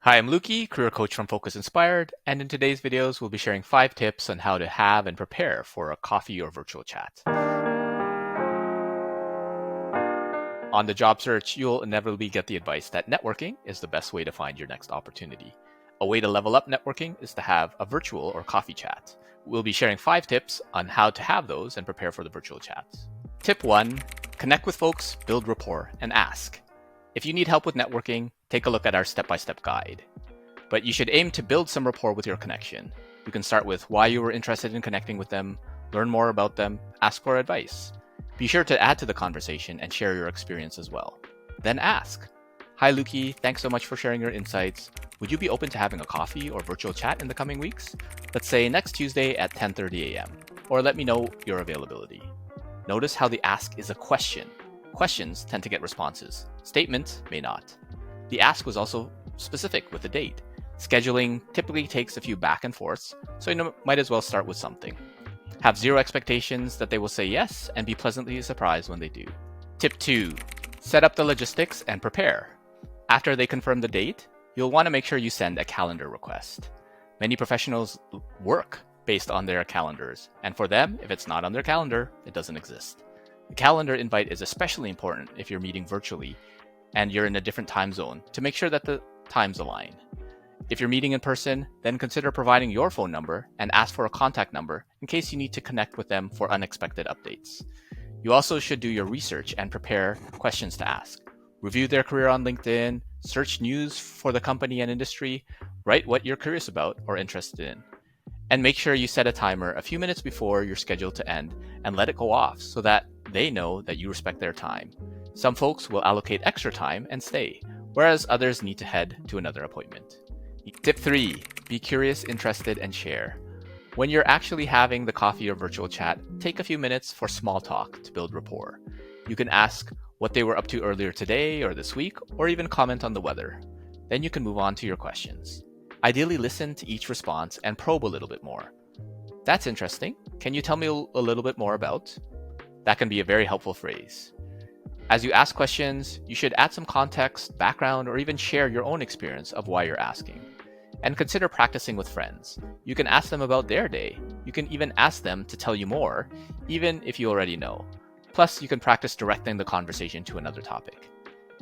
Hi, I'm Lukey, career coach from Focus Inspired, and in today's videos, we'll be sharing 5 tips on how to have and prepare for a coffee or virtual chat. On the job search, you'll inevitably get the advice that networking is the best way to find your next opportunity. A way to level up networking is to have a virtual or coffee chat. We'll be sharing 5 tips on how to have those and prepare for the virtual chats. Tip 1, connect with folks, build rapport, and ask. If you need help with networking, take a look at our step-by-step guide. But you should aim to build some rapport with your connection. You can start with why you were interested in connecting with them, learn more about them, ask for advice. Be sure to add to the conversation and share your experience as well. Then ask. Hi Lukey, thanks so much for sharing your insights. Would you be open to having a coffee or virtual chat in the coming weeks? Let's say next Tuesday at 10:30 a.m. Or let me know your availability. Notice how the ask is a question. Questions tend to get responses. Statements may not. The ask was also specific with a date. Scheduling typically takes a few back and forths, so you might as well start with something. Have zero expectations that they will say yes and be pleasantly surprised when they do. Tip 2. Set up the logistics and prepare. After they confirm the date, you'll want to make sure you send a calendar request. Many professionals work based on their calendars, and for them, if it's not on their calendar, it doesn't exist. The calendar invite is especially important if you're meeting virtually and you're in a different time zone to make sure that the times align. If you're meeting in person, then consider providing your phone number and ask for a contact number in case you need to connect with them for unexpected updates. You also should do your research and prepare questions to ask. Review their career on LinkedIn, search news for the company and industry, write what you're curious about or interested in. And make sure you set a timer a few minutes before you're scheduled to end and let it go off so that they know that you respect their time. Some folks will allocate extra time and stay, whereas others need to head to another appointment. Tip 3, be curious, interested, and share. When you're actually having the coffee or virtual chat, take a few minutes for small talk to build rapport. You can ask what they were up to earlier today or this week, or even comment on the weather. Then you can move on to your questions. Ideally, listen to each response and probe a little bit more. That's interesting. Can you tell me a little bit more about? That can be a very helpful phrase. As you ask questions, you should add some context, background, or even share your own experience of why you're asking. And consider practicing with friends. You can ask them about their day. You can even ask them to tell you more, even if you already know. Plus, you can practice directing the conversation to another topic.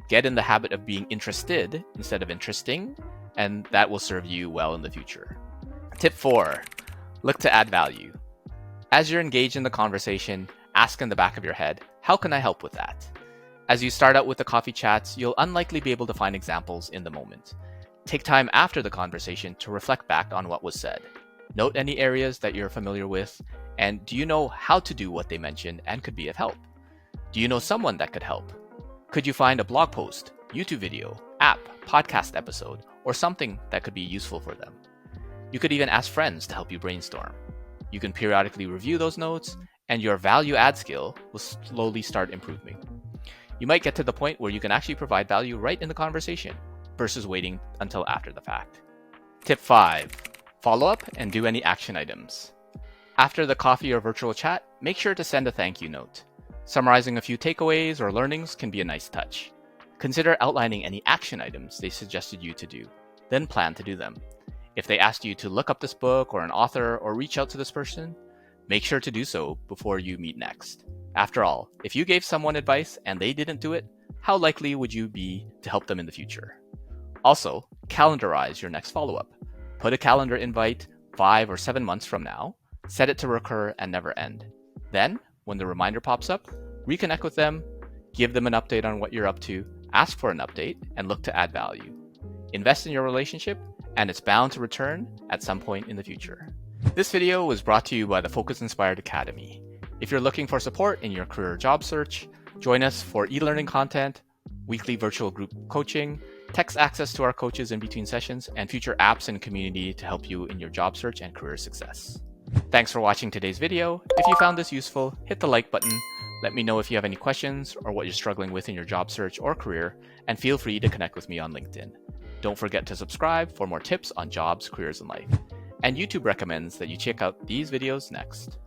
Get in the habit of being interested instead of interesting, and that will serve you well in the future. Tip 4, look to add value. As you're engaged in the conversation, ask in the back of your head, how can I help with that? As you start out with the coffee chats, you'll unlikely be able to find examples in the moment. Take time after the conversation to reflect back on what was said. Note any areas that you're familiar with, and do you know how to do what they mentioned and could be of help? Do you know someone that could help? Could you find a blog post, YouTube video, app, podcast episode, or something that could be useful for them? You could even ask friends to help you brainstorm. You can periodically review those notes, and your value add skill will slowly start improving. You might get to the point where you can actually provide value right in the conversation versus waiting until after the fact. Tip 5, follow up and do any action items. After the coffee or virtual chat, make sure to send a thank you note. Summarizing a few takeaways or learnings can be a nice touch. Consider outlining any action items they suggested you to do, then plan to do them. If they asked you to look up this book or an author or reach out to this person, make sure to do so before you meet next. After all, if you gave someone advice and they didn't do it, how likely would you be to help them in the future? Also, calendarize your next follow-up. Put a calendar invite 5 or 7 months from now, set it to recur and never end. Then, when the reminder pops up, reconnect with them, give them an update on what you're up to, ask for an update, and look to add value. Invest in your relationship, and it's bound to return at some point in the future. This video was brought to you by the Focus Inspired Academy. If you're looking for support in your career or job search, join us for e-learning content, weekly virtual group coaching, text access to our coaches in between sessions, and future apps and community to help you in your job search and career success. Thanks for watching today's video. If you found this useful, hit the like button. Let me know if you have any questions or what you're struggling with in your job search or career, and feel free to connect with me on LinkedIn. Don't forget to subscribe for more tips on jobs, careers, and life. And YouTube recommends that you check out these videos next.